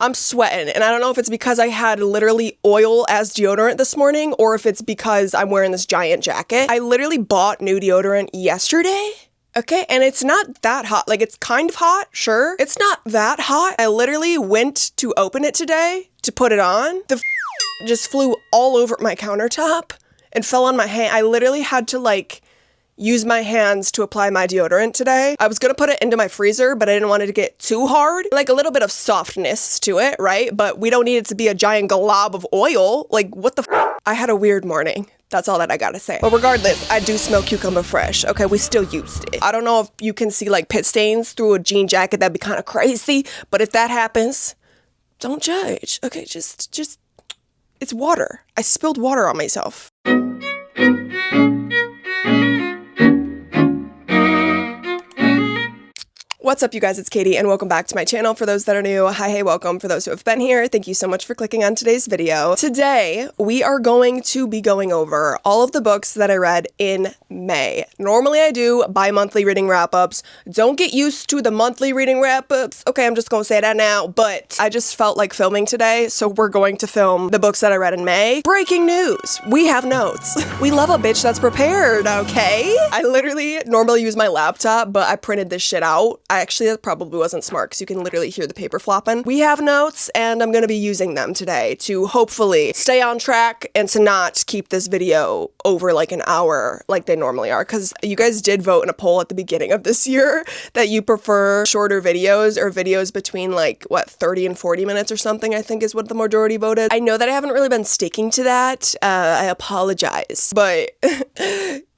I'm sweating, and I don't know if it's because I had literally oil as deodorant this morning or if it's because I'm wearing this giant jacket. I literally bought new deodorant yesterday. Okay, and it's not that hot. Like, it's kind of hot, sure. It's not that hot. I literally went to open it today to put it on. The just flew all over my countertop and fell on my hand. I literally had to, like, use my hands to apply my deodorant today. I was gonna put it into my freezer, but I didn't want it to get too hard. Like, a little bit of softness to it, right? But we don't need it to be a giant glob of oil. Like, what the f? I had a weird morning. That's all that I gotta say. But regardless, I do smell cucumber fresh. Okay, we still used it. I don't know if you can see like pit stains through a jean jacket. That'd be kind of crazy. But if that happens, don't judge. Okay, just, it's water. I spilled water on myself. What's up, you guys? It's Katie, and welcome back to my channel. For those that are new, hi, hey, welcome. For those who have been here, thank you so much for clicking on today's video. Today, we are going to be going over all of the books that I read in May. Normally, I do bi-monthly reading wrap-ups. Don't get used to the monthly reading wrap-ups. Okay, I'm just gonna say that now, but I just felt like filming today, so we're going to film the books that I read in May. Breaking news! We have notes. We love a bitch that's prepared, okay? I literally normally use my laptop, but I printed this shit out. Actually, that probably wasn't smart because you can literally hear the paper flopping. We have notes, and I'm going to be using them today to hopefully stay on track and to not keep this video over like an hour like they normally are, because you guys did vote in a poll at the beginning of this year that you prefer shorter videos or videos between like, what, 30 and 40 minutes or something, I think is what the majority voted. I know that I haven't really been sticking to that. I apologize, but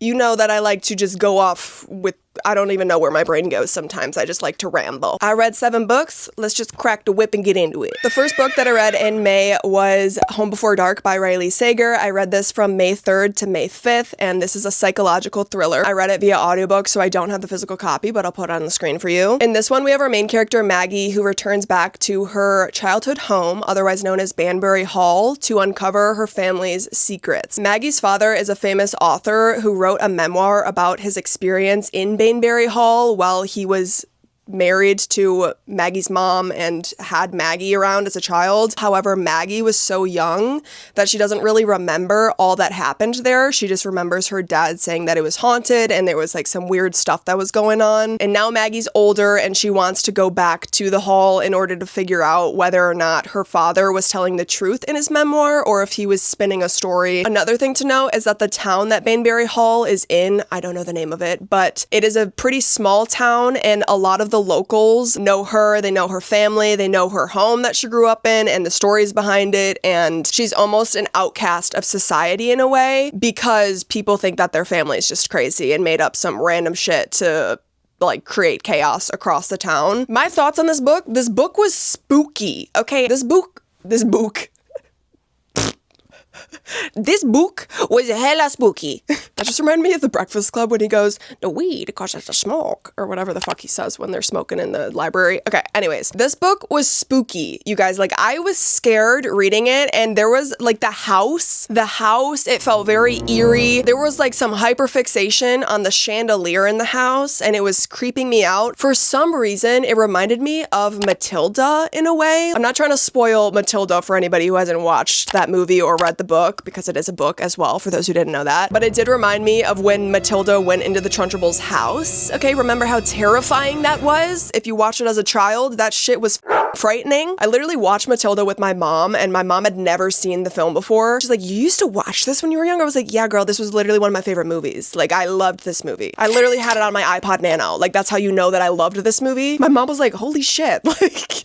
you know that I like to just go off with, I don't even know where my brain goes sometimes. I just like to ramble. I read 7 books. Let's just crack the whip and get into it. The first book that I read in May was Home Before Dark by Riley Sager. I read this from May 3rd to May 5th, and this is a psychological thriller. I read it via audiobook, so I don't have the physical copy, but I'll put it on the screen for you. In this one, we have our main character, Maggie, who returns back to her childhood home, otherwise known as Banbury Hall, to uncover her family's secrets. Maggie's father is a famous author who wrote a memoir about his experience in Banbury Hall while he was married to Maggie's mom and had Maggie around as a child. However, Maggie was so young that she doesn't really remember all that happened there. She just remembers her dad saying that it was haunted and there was like some weird stuff that was going on. And now Maggie's older and she wants to go back to the hall in order to figure out whether or not her father was telling the truth in his memoir or if he was spinning a story. Another thing to note is that the town that Banbury Hall is in, I don't know the name of it, but it is a pretty small town, and a lot of the locals know her, they know her family, they know her home that she grew up in and the stories behind it, and she's almost an outcast of society in a way because people think that their family is just crazy and made up some random shit to like create chaos across the town. My thoughts on this book was spooky. Okay, this book was hella spooky. That just reminded me of The Breakfast Club when he goes, "The weed causes the smoke," or whatever the fuck he says when they're smoking in the library. Okay, anyways, this book was spooky, you guys. Like, I was scared reading it, and there was like the house, it felt very eerie. There was like some hyperfixation on the chandelier in the house, and it was creeping me out. For some reason, it reminded me of Matilda in a way. I'm not trying to spoil Matilda for anybody who hasn't watched that movie or read the book, because it is a book as well, for those who didn't know that. But it did remind me of when Matilda went into the Trunchables' house. Okay, remember how terrifying that was? If you watched it as a child, that shit was frightening. I literally watched Matilda with my mom, and my mom had never seen the film before. She's like, "You used to watch this when you were young?" I was like, "Yeah, girl, this was literally one of my favorite movies. Like, I loved this movie. I literally had it on my iPod Nano. Like, that's how you know that I loved this movie." My mom was like, "Holy shit."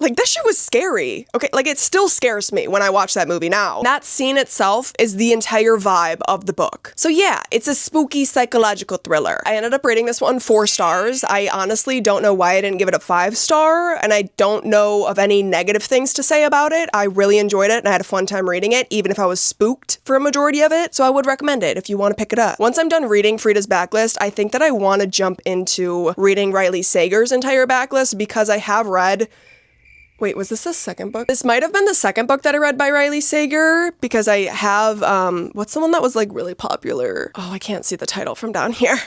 Like that shit was scary. Okay, like it still scares me when I watch that movie now. That scene itself is the entire vibe of the book. So yeah, it's a spooky psychological thriller. I ended up rating this one 4 stars. I honestly don't know why I didn't give it a 5-star, and I don't know of any negative things to say about it. I really enjoyed it and I had a fun time reading it, even if I was spooked for a majority of it. So I would recommend it if you want to pick it up. Once I'm done reading Frida's backlist, I think that I want to jump into reading Riley Sager's entire backlist, because I have read Wait, was this the second book? This might have been the second book that I read by Riley Sager, because I have, what's the one that was like really popular? Oh, I can't see the title from down here.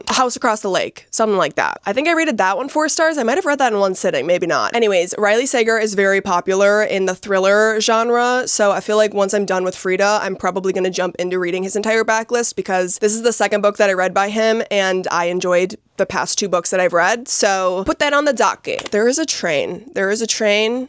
House Across the Lake, something like that. I think I rated that one 4 stars. I might have read that in one sitting, maybe not. Anyways, Riley Sager is very popular in the thriller genre, so I feel like once I'm done with Frida, I'm probably gonna jump into reading his entire backlist, because this is the second book that I read by him, and I enjoyed the past 2 books that I've read, so put that on the docket. There is a train. There is a train.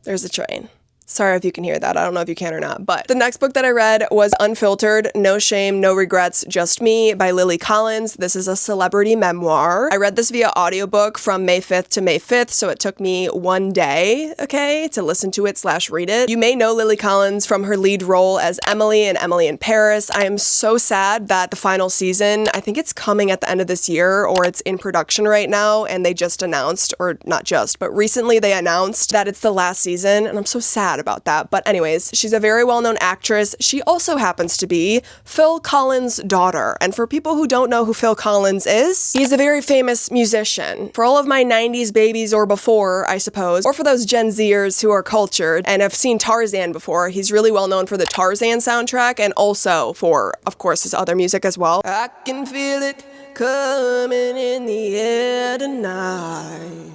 There's a train. Sorry if you can hear that. I don't know if you can or not. But the next book that I read was Unfiltered, No Shame, No Regrets, Just Me by Lily Collins. This is a celebrity memoir. I read this via audiobook from May 5th to May 5th, so it took me 1 day, okay, to listen to it / read it. You may know Lily Collins from her lead role as Emily in Emily in Paris. I am so sad that the final season, I think it's coming at the end of this year, or it's in production right now, and they just announced, or not just, but recently they announced that it's the last season, and I'm so sad about that. But anyways, she's a very well-known actress. She also happens to be Phil Collins' daughter. And for people who don't know who Phil Collins is, he's a very famous musician. For all of my 90s babies or before, I suppose, or for those Gen Zers who are cultured and have seen Tarzan before, he's really well known for the Tarzan soundtrack and also for, of course, his other music as well. I can feel it coming in the air tonight.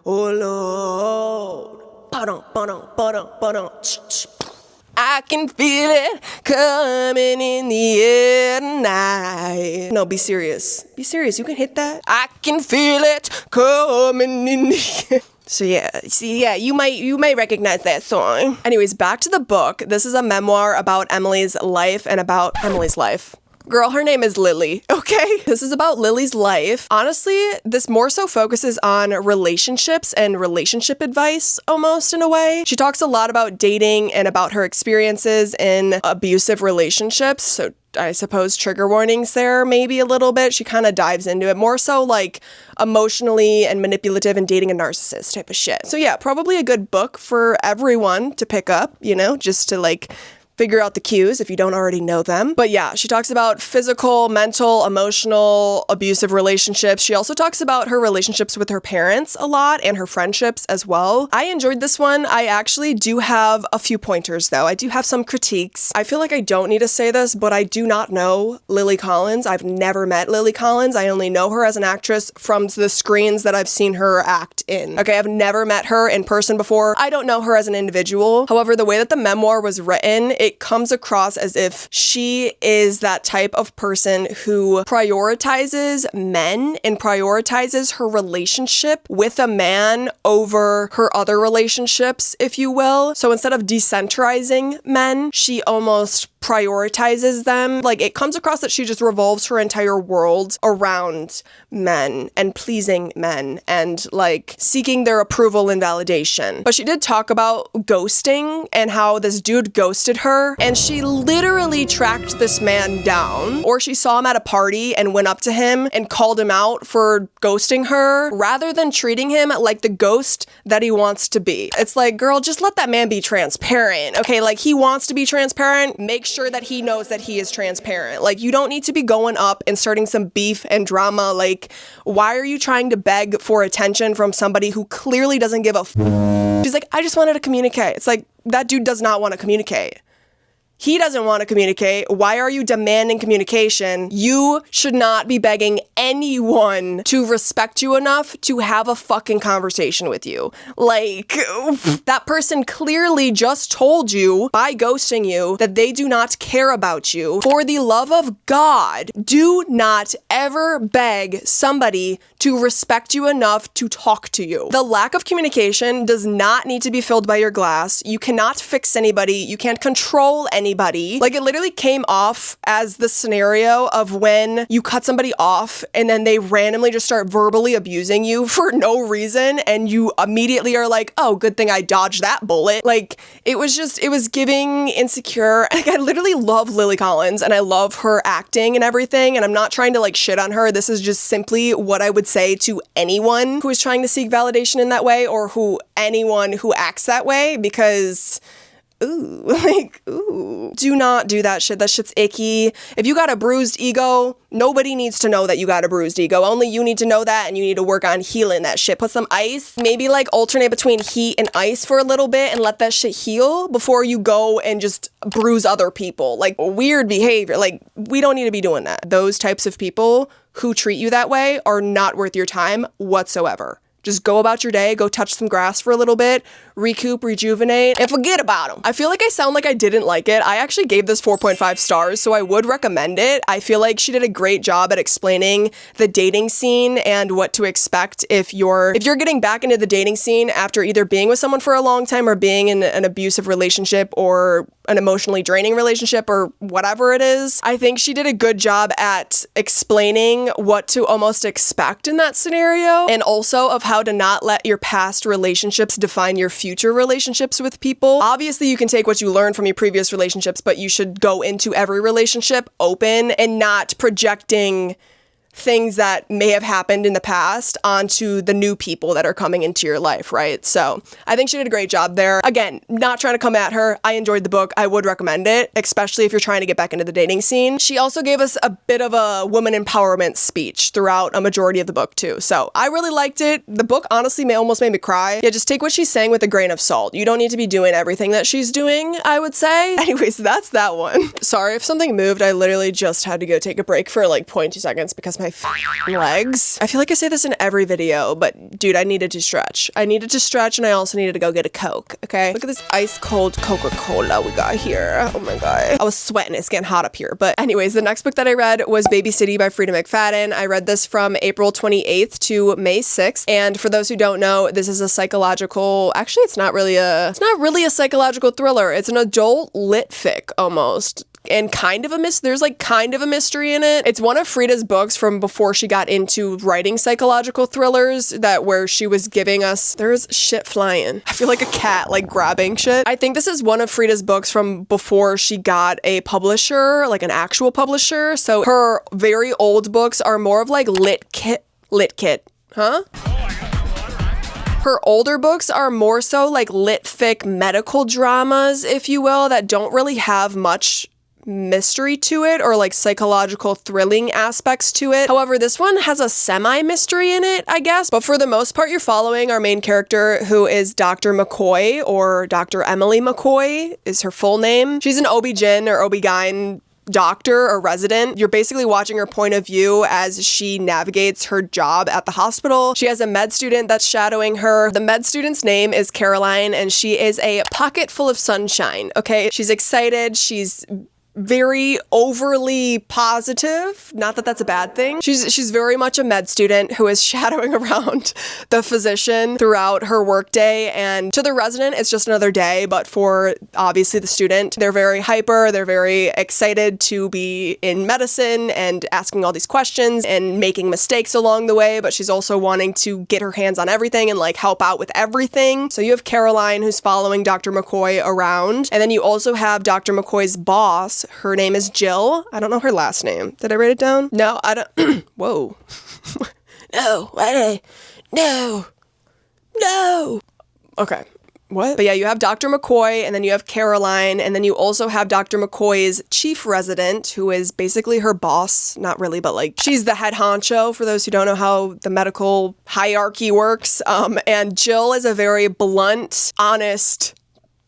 Oh Lord. I can feel it coming in the air tonight. No, be serious. Be serious. You can hit that. I can feel it coming in the air. So yeah, you might recognize that song. Anyways, back to the book. This is a memoir about Emily's life and about Emily's life. Girl, her name is Lily, okay? This is about Lily's life. Honestly, this more so focuses on relationships and relationship advice, almost in a way. She talks a lot about dating and about her experiences in abusive relationships, so I suppose trigger warnings there maybe a little bit. She kind of dives into it, more so like emotionally and manipulative and dating a narcissist type of shit. So yeah, probably a good book for everyone to pick up, you know, just to like figure out the cues if you don't already know them. But yeah, she talks about physical, mental, emotional, abusive relationships. She also talks about her relationships with her parents a lot and her friendships as well. I enjoyed this one. I actually do have a few pointers though. I do have some critiques. I feel like I don't need to say this, but I do not know Lily Collins. I've never met Lily Collins. I only know her as an actress from the screens that I've seen her act in. Okay, I've never met her in person before. I don't know her as an individual. However, the way that the memoir was written, it comes across as if she is that type of person who prioritizes men and prioritizes her relationship with a man over her other relationships, if you will. So instead of decentralizing men, she almost prioritizes them. Like, it comes across that she just revolves her entire world around men and pleasing men and like seeking their approval and validation. But she did talk about ghosting and how this dude ghosted her, and she literally tracked this man down, or she saw him at a party and went up to him and called him out for ghosting her rather than treating him like the ghost that he wants to be. It's like, girl, just let that man be transparent. Okay, like, he wants to be transparent, make sure that he knows that he is transparent. Like, you don't need to be going up and starting some beef and drama. Like, why are you trying to beg for attention from somebody who clearly doesn't give a She's like, I just wanted to communicate. It's like, that dude does not want to communicate. He doesn't want to communicate. Why are you demanding communication? You should not be begging anyone to respect you enough to have a fucking conversation with you. Like, that person clearly just told you by ghosting you that they do not care about you. For the love of God, do not ever beg somebody to respect you enough to talk to you. The lack of communication does not need to be filled by your glass. You cannot fix anybody. You can't control anybody. Like, it literally came off as the scenario of when you cut somebody off and then they randomly just start verbally abusing you for no reason, and you immediately are like, oh, good thing I dodged that bullet. Like, it was giving insecure. Like, I literally love Lily Collins and I love her acting and everything, and I'm not trying to like shit on her. This is just simply what I would say to anyone who is trying to seek validation in that way, or anyone who acts that way, because ooh, like, ooh. Do not do that shit. That shit's icky. If you got a bruised ego, nobody needs to know that you got a bruised ego. Only you need to know that, and you need to work on healing that shit. Put some ice, maybe like alternate between heat and ice for a little bit and let that shit heal before you go and just bruise other people. Like, weird behavior. Like, we don't need to be doing that. Those types of people who treat you that way are not worth your time whatsoever. Just go about your day, go touch some grass for a little bit, recoup, rejuvenate, and forget about them. I feel like I sound like I didn't like it. I actually gave this 4.5 stars, so I would recommend it. I feel like she did a great job at explaining the dating scene and what to expect if you're getting back into the dating scene after either being with someone for a long time or being in an abusive relationship or an emotionally draining relationship or whatever it is. I think she did a good job at explaining what to almost expect in that scenario, and also of how to not let your past relationships define your future relationships with people. Obviously, you can take what you learned from your previous relationships, but you should go into every relationship open and not projecting things that may have happened in the past onto the new people that are coming into your life, right? So I think she did a great job there. Again, not trying to come at her. I enjoyed the book. I would recommend it, especially if you're trying to get back into the dating scene. She also gave us a bit of a woman empowerment speech throughout a majority of the book too. So I really liked it. The book honestly almost made me cry. Yeah, just take what she's saying with a grain of salt. You don't need to be doing everything that she's doing, I would say. Anyways, that's that one. Sorry if something moved. I literally just had to go take a break for like 0.2 seconds because my legs. I feel like I say this in every video, but dude, I needed to stretch. I needed to stretch, and I also needed to go get a Coke, okay? Look at this ice cold Coca-Cola we got here. Oh my god. I was sweating. It's getting hot up here. But anyways, the next book that I read was Baby City by Frida McFadden. I read this from April 28th to May 6th. And for those who don't know, this is a psychological, actually it's not really a psychological thriller. It's an adult lit fic almost. And there's like kind of a mystery in it. It's one of Frida's books from before she got into writing psychological thrillers where she was giving us, there's shit flying. I feel like a cat like grabbing shit. I think this is one of Frida's books from before she got a publisher, like an actual publisher. So her very old books are more of like lit kit, huh? Her older books are more so like lit fic medical dramas, if you will, that don't really have much mystery to it or like psychological thrilling aspects to it. However, this one has a semi-mystery in it, I guess. But for the most part, you're following our main character, who is Dr. McCoy, or Dr. Emily McCoy is her full name. She's an OB-GYN or OB-GYN doctor or resident. You're basically watching her point of view as she navigates her job at the hospital. She has a med student that's shadowing her. The med student's name is Caroline, and she is a pocket full of sunshine, okay? She's excited. She's very overly positive. Not that that's a bad thing. She's very much a med student who is shadowing around the physician throughout her workday, and to the resident, it's just another day, but for obviously the student, they're very hyper, they're very excited to be in medicine and asking all these questions and making mistakes along the way, but she's also wanting to get her hands on everything and like help out with everything. So you have Caroline, who's following Dr. McCoy around, and then you also have Dr. McCoy's boss. Her name is Jill. I don't know her last name. Did I write it down? No, I don't. Whoa. No. Okay. What? But yeah, you have Dr. McCoy, and then you have Caroline, and then you also have Dr. McCoy's chief resident, who is basically her boss. Not really, but like, she's the head honcho, for those who don't know how the medical hierarchy works. And Jill is a very blunt, honest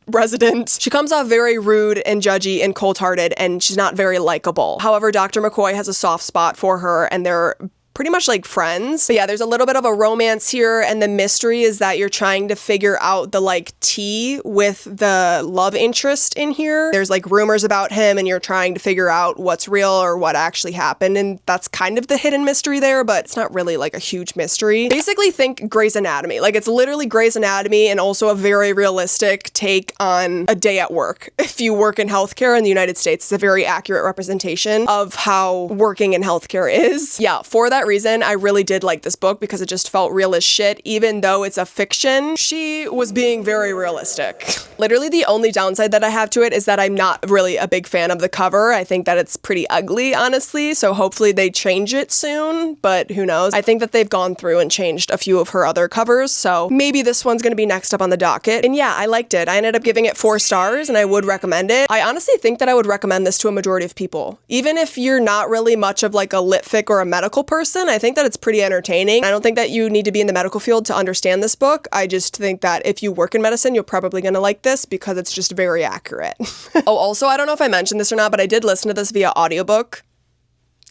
resident. She comes off very rude and judgy and cold-hearted, and she's not very likable. However, Dr. McCoy has a soft spot for her, and they're pretty much like friends. But yeah, there's a little bit of a romance here, and the mystery is that you're trying to figure out the like tea with the love interest in here. There's like rumors about him, and you're trying to figure out what's real or what actually happened, and that's kind of the hidden mystery there, but it's not really like a huge mystery. Basically think Grey's Anatomy. Like, it's literally Grey's Anatomy, and also a very realistic take on a day at work. If you work in healthcare in the United States, it's a very accurate representation of how working in healthcare is. Yeah, for that that reason, I really did like this book because it just felt real as shit. Even though it's a fiction, she was being very realistic. Literally the only downside that I have to it is that I'm not really a big fan of the cover. I think that it's pretty ugly, honestly, so hopefully they change it soon, but who knows. I think that they've gone through and changed a few of her other covers, so maybe this one's gonna be next up on the docket. And yeah, I liked it. I ended up giving it 4 stars and I would recommend it. I honestly think that I would recommend this to a majority of people. Even if you're not really much of like a lit fic or a medical person, I think that it's pretty entertaining. I don't think that you need to be in the medical field to understand this book. I just think that if you work in medicine, you're probably gonna like this because it's just very accurate. Oh, also, I don't know if I mentioned this or not, but I did listen to this via audiobook,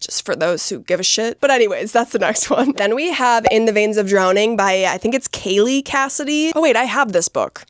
just for those who give a shit. But anyways, that's the next one. Then we have In the Veins of Drowning by, I think it's Kaylee Cassidy. Oh wait, I have this book.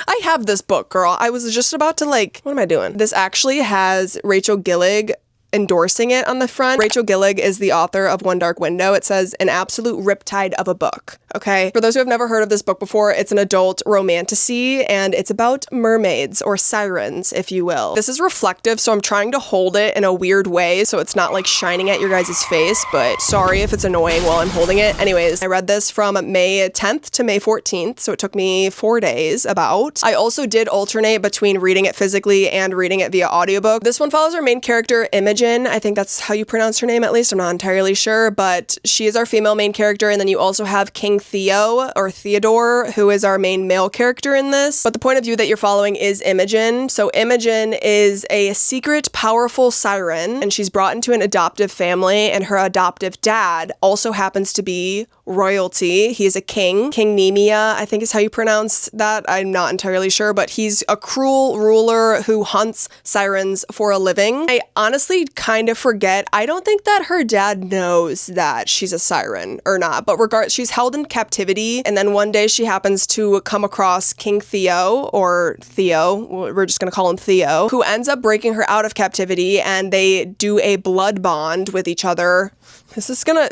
I have this book, girl. I was just about to like, what am I doing? This actually has Rachel Gillig endorsing it on the front. Rachel Gillig is the author of One Dark Window. It says an absolute riptide of a book. Okay. For those who have never heard of this book before, it's an adult romantasy and it's about mermaids or sirens, if you will. This is reflective, so I'm trying to hold it in a weird way so it's not like shining at your guys' face, but sorry if it's annoying while I'm holding it. Anyways, I read this from May 10th to May 14th, so it took me 4 days about. I also did alternate between reading it physically and reading it via audiobook. This one follows our main character, Imogen. I think that's how you pronounce her name, at least. I'm not entirely sure, but she is our female main character, and then you also have King Theo, or Theodore, who is our main male character in this. But the point of view that you're following is Imogen. So Imogen is a secret, powerful siren, and she's brought into an adoptive family, and her adoptive dad also happens to be royalty. He is a king. King Nemia, I think is how you pronounce that. I'm not entirely sure, but he's a cruel ruler who hunts sirens for a living. I honestly kind of forget. I don't think that her dad knows that she's a siren or not, but she's held in captivity, and then one day she happens to come across King Theo, or Theo, we're just gonna call him Theo, who ends up breaking her out of captivity, and they do a blood bond with each other.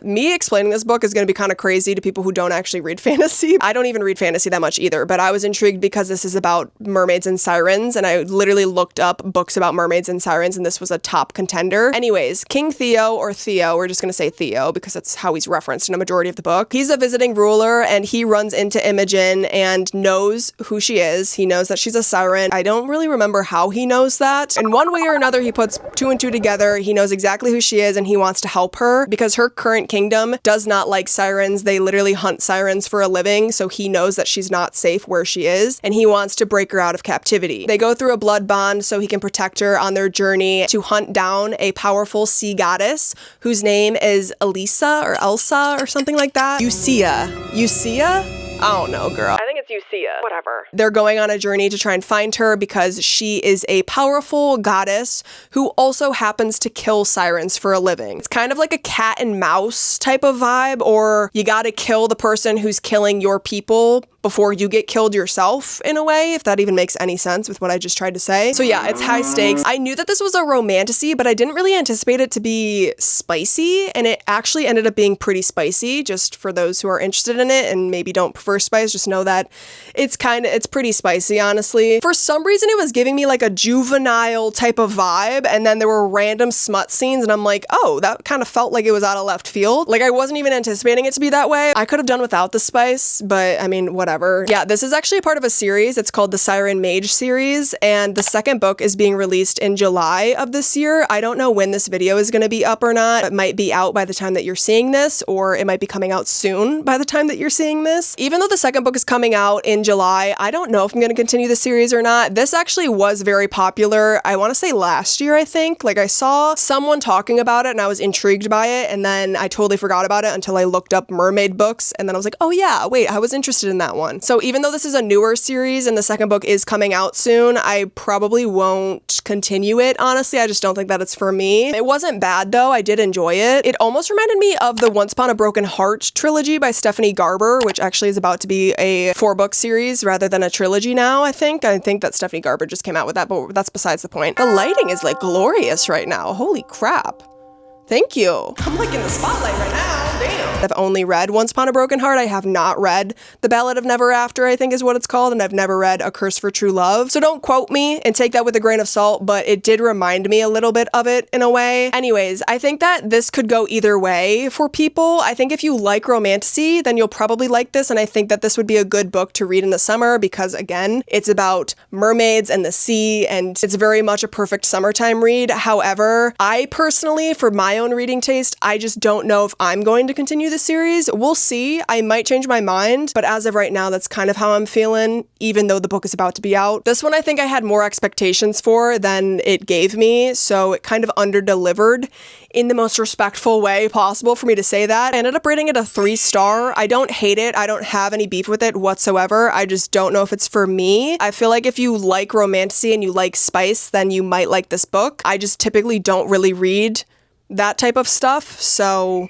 Me explaining this book is gonna be kind of crazy to people who don't actually read fantasy. I don't even read fantasy that much either, but I was intrigued because this is about mermaids and sirens, and I literally looked up books about mermaids and sirens, and this was a top contender. Anyways, King Theo, or Theo, we're just gonna say Theo because that's how he's referenced in a majority of the book. He's a visiting ruler, and he runs into Imogen and knows who she is. He knows that she's a siren. I don't really remember how he knows that. In one way or another, he puts 2 and 2 together. He knows exactly who she is, and he wants to help her because her current kingdom does not like sirens. They literally hunt sirens for a living, so he knows that she's not safe where she is, and he wants to break her out of captivity. They go through a blood bond so he can protect her on their journey to hunt down a powerful sea goddess whose name is Elisa or Elsa or something like that. Eucia? I don't know, girl. I think it's Eucia. Whatever. They're going on a journey to try and find her because she is a powerful goddess who also happens to kill sirens for a living. It's kind of like a cat and mouse type of vibe, or you gotta kill the person who's killing your people before you get killed yourself, in a way, if that even makes any sense with what I just tried to say. So yeah, it's high stakes. I knew that this was a romantasy, but I didn't really anticipate it to be spicy, and it actually ended up being pretty spicy. Just for those who are interested in it and maybe don't prefer spice, just know that it's pretty spicy, honestly. For some reason, it was giving me like a juvenile type of vibe, and then there were random smut scenes, and I'm like, oh, that kind of felt like it was out of left field. Like, I wasn't even anticipating it to be that way. I could have done without the spice, but I mean, whatever. Yeah, this is actually a part of a series. It's called the Siren Mage series, and the second book is being released in July of this year. I don't know when this video is going to be up or not. It might be out by the time that you're seeing this, or it might be coming out soon by the time that you're seeing this. Even though the second book is coming out in July, I don't know if I'm going to continue the series or not. This actually was very popular, I want to say last year, I think. Like, I saw someone talking about it and I was intrigued by it, and then I totally forgot about it until I looked up mermaid books, and then I was like, oh yeah, wait, I was interested in that one. So even though this is a newer series and the second book is coming out soon, I probably won't continue it, honestly. I just don't think that it's for me. It wasn't bad though. I did enjoy it. It almost reminded me of the Once Upon a Broken Heart trilogy by Stephanie Garber, which actually is about to be a 4-book series rather than a trilogy now, I think. I think that Stephanie Garber just came out with that, but that's besides the point. The lighting is like glorious right now. Holy crap. Thank you. I'm like in the spotlight right now. Damn. I've only read Once Upon a Broken Heart. I have not read The Ballad of Never After, I think is what it's called, and I've never read A Curse for True Love. So don't quote me and take that with a grain of salt, but it did remind me a little bit of it in a way. Anyways, I think that this could go either way for people. I think if you like romantasy, then you'll probably like this, and I think that this would be a good book to read in the summer because, again, it's about mermaids and the sea, and it's very much a perfect summertime read. However, I personally, for my own reading taste, I just don't know if I'm going to continue the series. We'll see. I might change my mind, but as of right now, that's kind of how I'm feeling, even though the book is about to be out. This one I think I had more expectations for than it gave me, so it kind of under-delivered in the most respectful way possible for me to say that. I ended up rating it a 3-star. I don't hate it. I don't have any beef with it whatsoever. I just don't know if it's for me. I feel like if you like romantasy and you like spice, then you might like this book. I just typically don't really read that type of stuff, so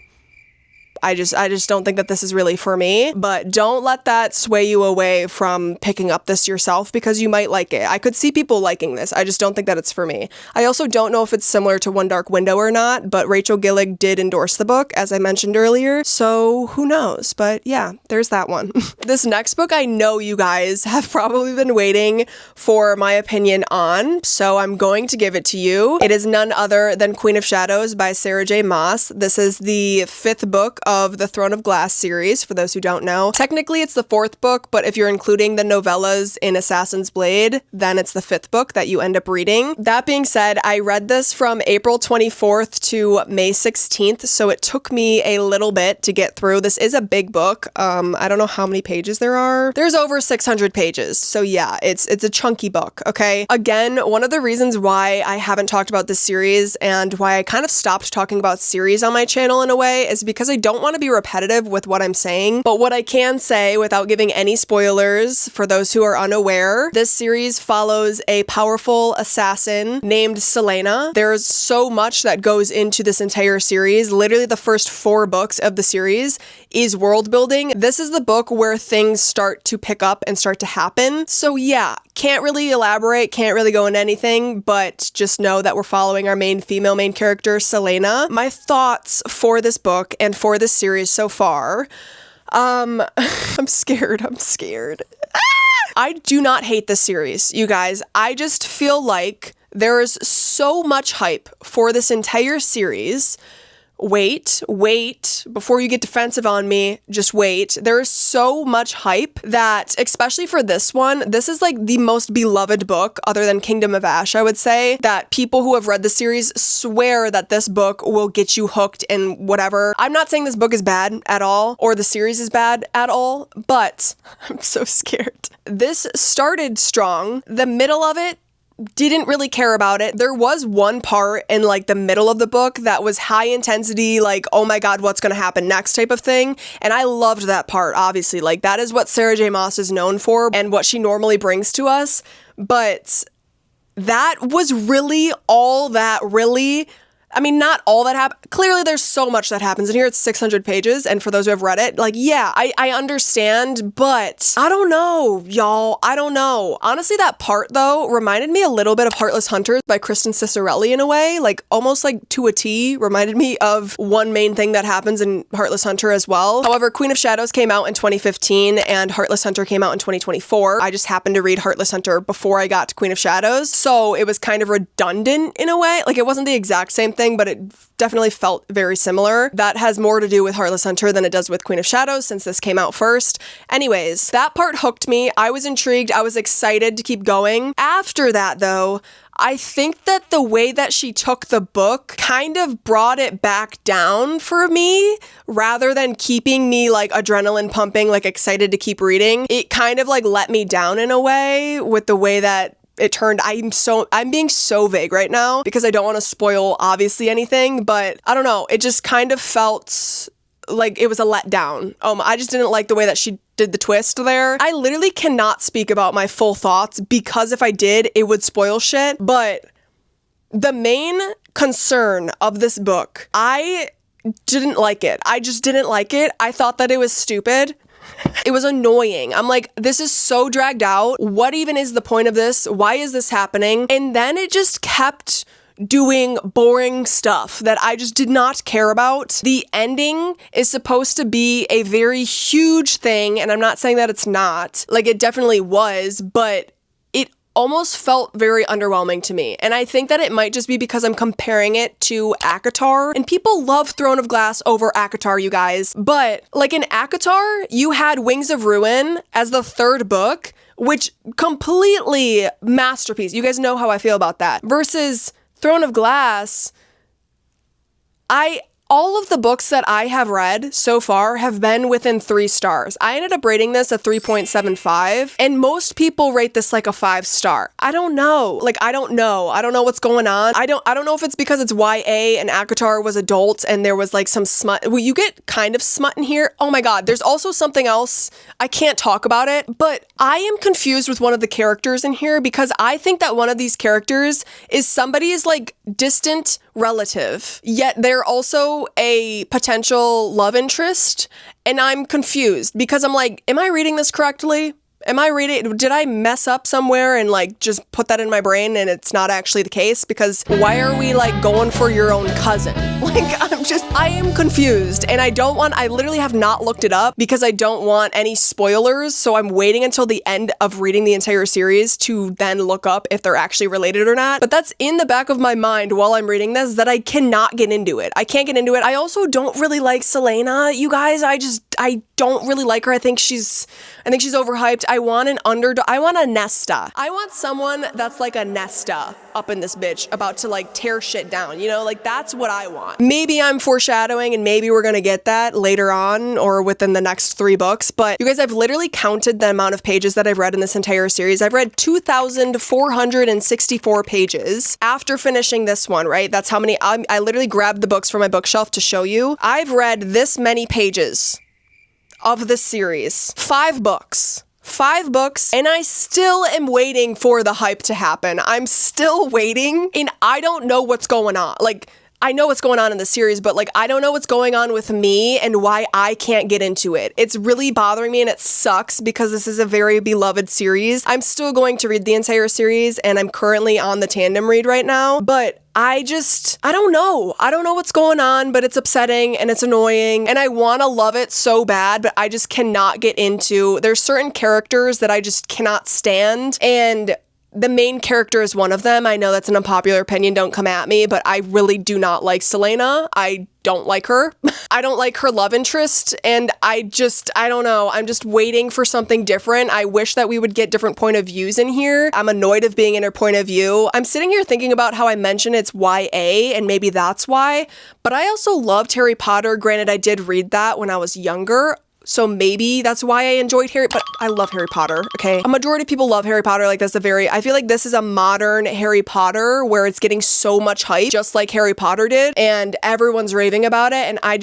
I just don't think that this is really for me, but don't let that sway you away from picking up this yourself because you might like it. I could see people liking this. I just don't think that it's for me. I also don't know if it's similar to One Dark Window or not, but Rachel Gillig did endorse the book, as I mentioned earlier, so who knows? But yeah, there's that one. This next book I know you guys have probably been waiting for my opinion on, so I'm going to give it to you. It is none other than Queen of Shadows by Sarah J. Maas. This is the 5th book of the Throne of Glass series, for those who don't know. Technically, it's the 4th book, but if you're including the novellas in Assassin's Blade, then it's the 5th book that you end up reading. That being said, I read this from April 24th to May 16th, so it took me a little bit to get through. This is a big book. I don't know how many pages there are. There's over 600 pages, so yeah, it's a chunky book, okay? Again, one of the reasons why I haven't talked about this series and why I kind of stopped talking about series on my channel in a way is because I don't want to be repetitive with what I'm saying, but what I can say without giving any spoilers for those who are unaware, this series follows a powerful assassin named Selena. There's so much that goes into this entire series. Literally the first 4 books of the series is world building. This is the book where things start to pick up and start to happen. So yeah, can't really elaborate, can't really go into anything, but just know that we're following our main female main character, Selena. My thoughts for this book and for this series so far, I'm scared. I do not hate this series, you guys. I just feel like there is so much hype for this entire series. Wait, before you get defensive on me, just wait. There is so much hype that, especially for this one, this is like the most beloved book other than Kingdom of Ash, I would say, that people who have read the series swear that this book will get you hooked in whatever. I'm not saying this book is bad at all, or the series is bad at all, but I'm so scared. This started strong. The middle of it, didn't really care about it. There was one part in like the middle of the book that was high intensity, like, oh my god, what's gonna happen next type of thing. And I loved that part, obviously. Like, that is what Sarah J. Maas is known for and what she normally brings to us. But that was really all that really... I mean, not all that happened. Clearly, there's so much that happens in here. It's 600 pages, and for those who have read it, like, yeah, I understand, but I don't know, y'all. I don't know. Honestly, that part, though, reminded me a little bit of Heartless Hunters by Kristen Cicerelli in a way, like, almost like to a T, reminded me of one main thing that happens in Heartless Hunter as well. However, Queen of Shadows came out in 2015, and Heartless Hunter came out in 2024. I just happened to read Heartless Hunter before I got to Queen of Shadows, so it was kind of redundant in a way. Like, it wasn't the exact same thing, but it definitely felt very similar. That has more to do with Heartless Hunter than it does with Queen of Shadows since this came out first. Anyways, that part hooked me. I was intrigued. I was excited to keep going. After that, though, I think that the way that she took the book kind of brought it back down for me rather than keeping me like adrenaline pumping, like excited to keep reading. It kind of like let me down in a way with the way that it turned. I'm being so vague right now because I don't want to spoil obviously anything, but I don't know. It just kind of felt like it was a letdown. I just didn't like the way that she did the twist there. I literally cannot speak about my full thoughts because if I did, it would spoil shit. But the main concern of this book, I didn't like it. I just didn't like it. I thought that it was stupid. It was annoying. I'm like, this is so dragged out. What even is the point of this? Why is this happening? And then it just kept doing boring stuff that I just did not care about. The ending is supposed to be a very huge thing, and I'm not saying that it's not. Like, it definitely was, but it almost felt very underwhelming to me. And I think that it might just be because I'm comparing it to ACOTAR, and people love Throne of Glass over ACOTAR, you guys. But like in ACOTAR, you had Wings of Ruin as the third book, which completely masterpiece. You guys know how I feel about that. Versus Throne of Glass, all of the books that I have read so far have been within 3 stars. I ended up rating this a 3.75, and most people rate this like a 5-star. I don't know. Like, I don't know. I don't know what's going on. I don't know if it's because it's YA and ACOTAR was adult and there was like some smut. Well, you get kind of smut in here. Oh my God. There's also something else. I can't talk about it, but I am confused with one of the characters in here because I think that one of these characters is somebody's like distant relative, yet they're also a potential love interest, and I'm confused because I'm like, am I reading this correctly? Did I mess up somewhere and like just put that in my brain and it's not actually the case? Because why are we like going for your own cousin? Like, I am confused, and I literally have not looked it up because I don't want any spoilers. So I'm waiting until the end of reading the entire series to then look up if they're actually related or not. But that's in the back of my mind while I'm reading this, that I cannot get into it. I can't get into it. I also don't really like Selena, you guys. I don't really like her. I think she's overhyped. I want an underdog. I want a Nesta. I want someone that's like a Nesta up in this bitch about to like tear shit down, you know? Like, that's what I want. Maybe I'm foreshadowing and maybe we're gonna get that later on or within the next 3 books, but you guys, I've literally counted the amount of pages that I've read in this entire series. I've read 2,464 pages after finishing this one, right? That's how many, I literally grabbed the books from my bookshelf to show you. I've read this many pages of this series. 5 books, and I still am waiting for the hype to happen. I'm still waiting, and I don't know what's going on. Like, I know what's going on in the series, but like, I don't know what's going on with me and why I can't get into it. It's really bothering me, and it sucks because this is a very beloved series. I'm still going to read the entire series, and I'm currently on the tandem read right now, but I don't know. I don't know what's going on, but it's upsetting and it's annoying, and I want to love it so bad, but I just cannot get into. There's certain characters that I just cannot stand, and the main character is one of them. I know that's an unpopular opinion, don't come at me, but I really do not like Selena. I don't like her. I don't like her love interest, and I don't know. I'm just waiting for something different. I wish that we would get different point of views in here. I'm annoyed of being in her point of view. I'm sitting here thinking about how I mentioned it's YA, and maybe that's why, but I also loved Harry Potter. Granted, I did read that when I was younger, so maybe that's why I enjoyed but I love Harry Potter, okay? A majority of people love Harry Potter. Like, I feel like this is a modern Harry Potter where it's getting so much hype, just like Harry Potter did, and everyone's raving about it, and I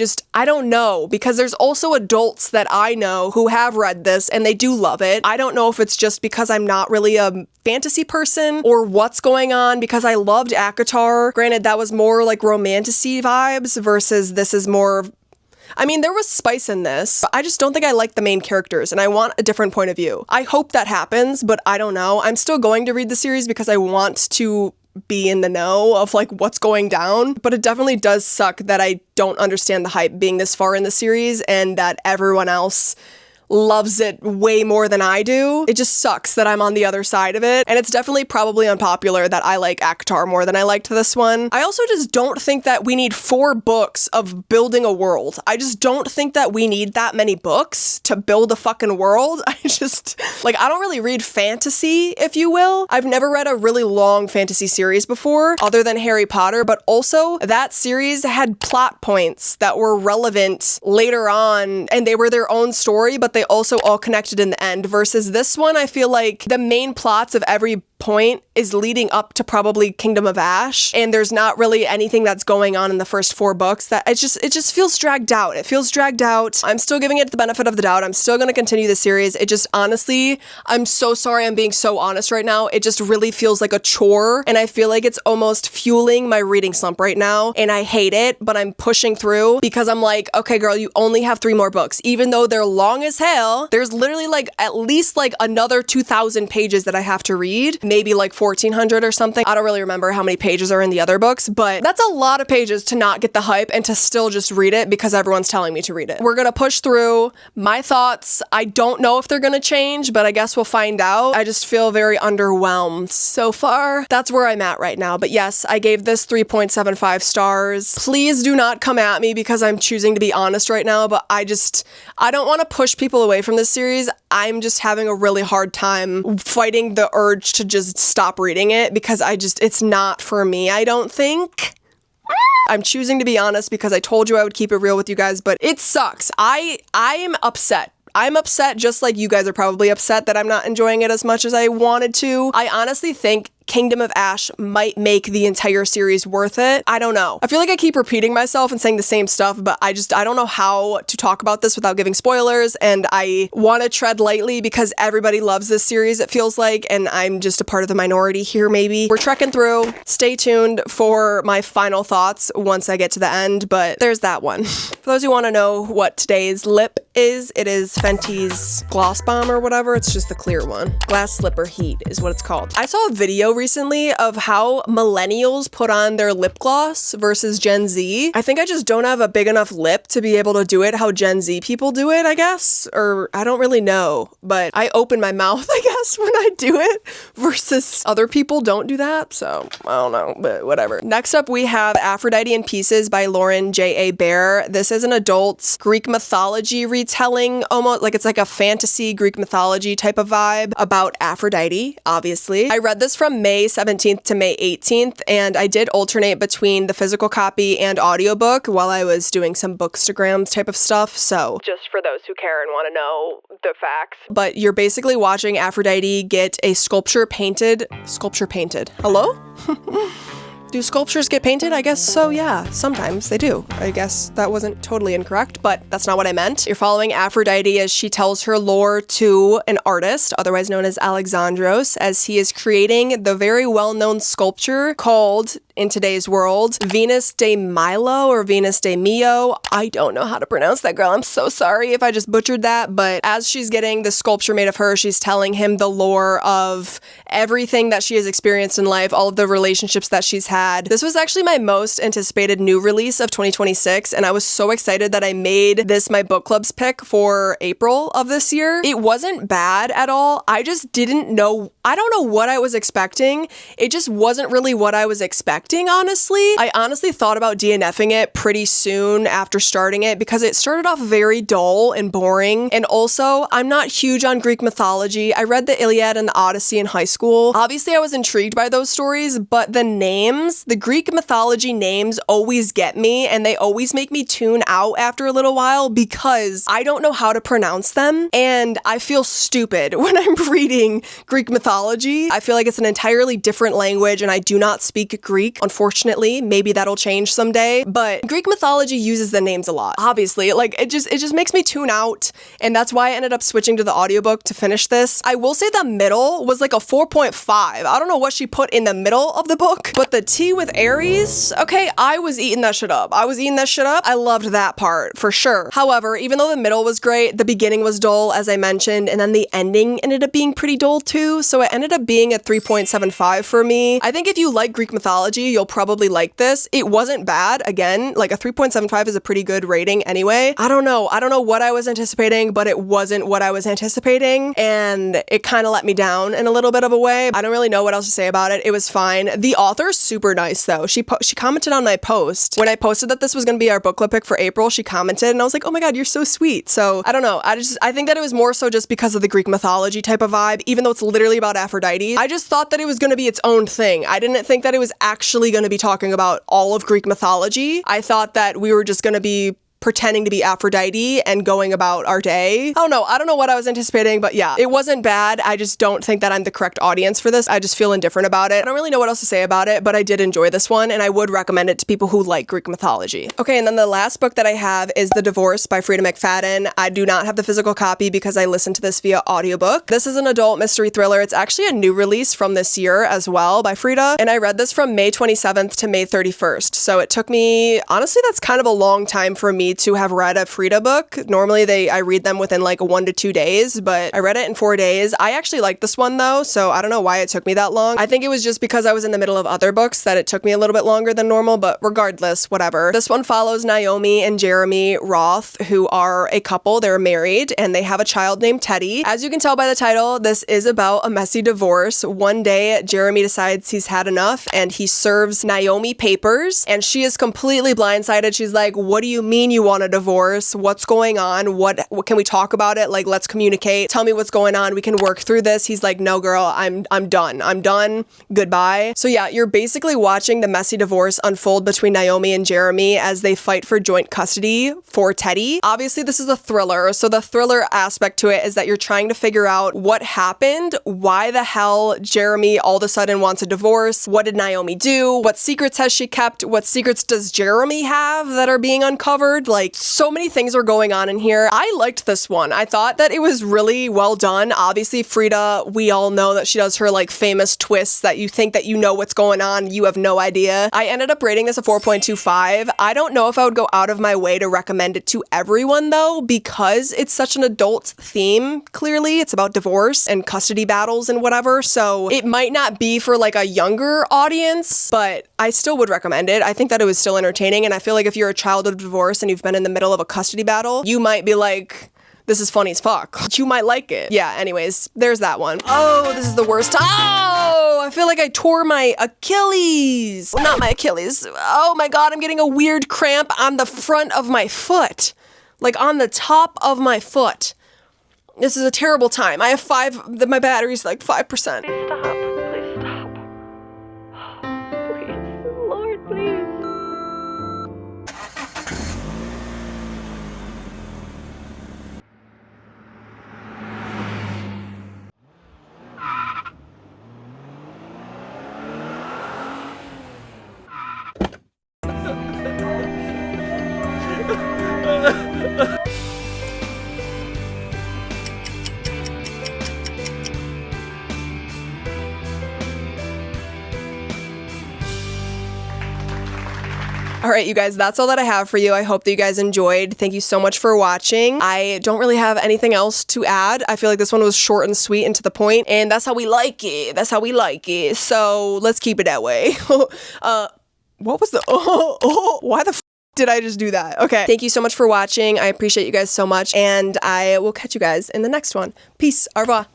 don't know, because there's also adults that I know who have read this, and they do love it. I don't know if it's just because I'm not really a fantasy person or what's going on, because I loved ACOTAR. Granted, that was more like romantasy vibes versus this is more, I mean, there was spice in this, but I just don't think I like the main characters, and I want a different point of view. I hope that happens, but I don't know. I'm still going to read the series because I want to be in the know of like what's going down, but it definitely does suck that I don't understand the hype being this far in the series and that everyone else loves it way more than I do. It just sucks that I'm on the other side of it, and it's definitely probably unpopular that I like ACOTAR more than I liked this one. I also just don't think that we need 4 books of building a world. I just don't think that we need that many books to build a fucking world. I don't really read fantasy, if you will. I've never read a really long fantasy series before, other than Harry Potter, but also that series had plot points that were relevant later on, and they were their own story, but they also all connected in the end, versus this one, I feel like the main plots of every point is leading up to probably Kingdom of Ash, and there's not really anything that's going on in the first 4 books. That it just feels dragged out. It feels dragged out. I'm still giving it the benefit of the doubt. I'm still going to continue the series. It just, honestly, I'm so sorry I'm being so honest right now. It just really feels like a chore, and I feel like it's almost fueling my reading slump right now, and I hate it, but I'm pushing through because I'm like, okay, girl, you only have 3 more books. Even though they're long as hell, there's literally like at least like another 2,000 pages that I have to read. maybe like 1,400 or something. I don't really remember how many pages are in the other books, but that's a lot of pages to not get the hype and to still just read it because everyone's telling me to read it. We're gonna push through. My thoughts, I don't know if they're gonna change, but I guess we'll find out. I just feel very underwhelmed so far. That's where I'm at right now. But yes, I gave this 3.75 stars. Please do not come at me because I'm choosing to be honest right now, but I don't want to push people away from this series. I'm just having a really hard time fighting the urge to just stop reading it because it's not for me, I don't think. I'm choosing to be honest because I told you I would keep it real with you guys, but it sucks. I am upset. I'm upset just like you guys are probably upset that I'm not enjoying it as much as I wanted to. I honestly think Kingdom of Ash might make the entire series worth it. I don't know. I feel like I keep repeating myself and saying the same stuff, but I don't know how to talk about this without giving spoilers, and I want to tread lightly because everybody loves this series, it feels like, and I'm just a part of the minority here maybe. We're trekking through. Stay tuned for my final thoughts once I get to the end, but there's that one. For those who want to know what today's lip is, it is Fenty's Gloss Bomb or whatever. It's just the clear one. Glass Slipper Heat is what it's called. I saw a video recently of how millennials put on their lip gloss versus Gen Z. I think I just don't have a big enough lip to be able to do it how Gen Z people do it, I guess. Or I don't really know, but I open my mouth, I guess, when I do it versus other people don't do that. So I don't know, but whatever. Next up, we have Aphrodite in Pieces by Lauren J.A. Bear. This is an adult Greek mythology retelling, almost like it's like a fantasy Greek mythology type of vibe about Aphrodite, obviously. I read this from May 17th to May 18th, and I did alternate between the physical copy and audiobook while I was doing some bookstagrams type of stuff, so just for those who care and want to know the facts. But you're basically watching Aphrodite get a sculpture painted. Hello? Do sculptures get painted? I guess so, yeah. Sometimes they do. I guess that wasn't totally incorrect, but that's not what I meant. You're following Aphrodite as she tells her lore to an artist, otherwise known as Alexandros, as he is creating the very well-known sculpture called, in today's world, Venus de Milo or Venus de Mio. I don't know how to pronounce that, girl. I'm so sorry if I just butchered that, but as she's getting the sculpture made of her, she's telling him the lore of everything that she has experienced in life, all of the relationships that she's had. This was actually my most anticipated new release of 2026, and I was so excited that I made this my book club's pick for April of this year. It wasn't bad at all. I just didn't know. I don't know what I was expecting. It just wasn't really what I was expecting, honestly. I honestly thought about DNFing it pretty soon after starting it because it started off very dull and boring, and also I'm not huge on Greek mythology. I read the Iliad and the Odyssey in high school. Obviously, I was intrigued by those stories, but the names, the Greek mythology names always get me, and they always make me tune out after a little while because I don't know how to pronounce them, and I feel stupid when I'm reading Greek mythology. I feel like it's an entirely different language, and I do not speak Greek, unfortunately. Maybe that'll change someday, but Greek mythology uses the names a lot. Obviously, like it just makes me tune out, and that's why I ended up switching to the audiobook to finish this. I will say the middle was like a 4.5. I don't know what she put in the middle of the book, but the Tea with Aries, okay, I was eating that shit up. I loved that part for sure. However, even though the middle was great, the beginning was dull, as I mentioned, and then the ending ended up being pretty dull too, so it ended up being a 3.75 for me. I think if you like Greek mythology, you'll probably like this. It wasn't bad. Again, like a 3.75 is a pretty good rating anyway. I don't know what I was anticipating, but it wasn't what I was anticipating, and it kind of let me down in a little bit of a way. I don't really know what else to say about it. It was fine. The author's super nice though. She commented on my post. When I posted that this was going to be our book club pick for April, she commented, and I was like, oh my god, you're so sweet. So I don't know. I think that it was more so just because of the Greek mythology type of vibe, even though it's literally about Aphrodite. I just thought that it was going to be its own thing. I didn't think that it was actually going to be talking about all of Greek mythology. I thought that we were just going to be pretending to be Aphrodite and going about our day. I don't know what I was anticipating, but yeah, it wasn't bad. I just don't think that I'm the correct audience for this. I just feel indifferent about it. I don't really know what else to say about it, but I did enjoy this one, and I would recommend it to people who like Greek mythology. Okay, and then the last book that I have is The Divorce by Frida McFadden. I do not have the physical copy because I listened to this via audiobook. This is an adult mystery thriller. It's actually a new release from this year as well by Frida, and I read this from May 27th to May 31st. So it took me, honestly, that's kind of a long time for me me to have read a Frida book. Normally I read them within like 1 to 2 days, but I read it in 4 days. I actually like this one though, so I don't know why it took me that long. I think it was just because I was in the middle of other books that it took me a little bit longer than normal, but regardless, whatever. This one follows Naomi and Jeremy Roth, who are a couple. They're married and they have a child named Teddy. As you can tell by the title, this is about a messy divorce. One day, Jeremy decides he's had enough and he serves Naomi papers, and she is completely blindsided. She's like, what do you mean you want a divorce? What's going on? What can we talk about it? Like, let's communicate. Tell me what's going on. We can work through this. He's like, no girl, I'm done. I'm done. Goodbye. So yeah, you're basically watching the messy divorce unfold between Naomi and Jeremy as they fight for joint custody for Teddy. Obviously, this is a thriller. So the thriller aspect to it is that you're trying to figure out what happened, why the hell Jeremy all of a sudden wants a divorce, what did Naomi do, what secrets has she kept, what secrets does Jeremy have that are being uncovered. Like, so many things are going on in here. I liked this one. I thought that it was really well done. Obviously, Frida, we all know that she does her like famous twists that you think that you know what's going on, you have no idea. I ended up rating this a 4.25. I don't know if I would go out of my way to recommend it to everyone though, because it's such an adult theme. Clearly, it's about divorce and custody battles and whatever, so it might not be for like a younger audience, but I still would recommend it. I think that it was still entertaining, and I feel like if you're a child of divorce and you've been in the middle of a custody battle, you might be like, this is funny as fuck. You might like it. Yeah, anyways, there's that one. Oh, this is the worst. Oh, I feel like I tore my Achilles. Well, not my Achilles. Oh my God, I'm getting a weird cramp on the front of my foot. Like on the top of my foot. This is a terrible time. I have my battery's like 5%. Please stop. Please stop. Please, Lord, please. All right, you guys, that's all that I have for you. I hope that you guys enjoyed. Thank you so much for watching. I don't really have anything else to add. I feel like this one was short and sweet and to the point, and that's how we like it. That's how we like it. So let's keep it that way. What was the, why the did I just do that? Okay. Thank you so much for watching. I appreciate you guys so much, and I will catch you guys in the next one. Peace. Au revoir.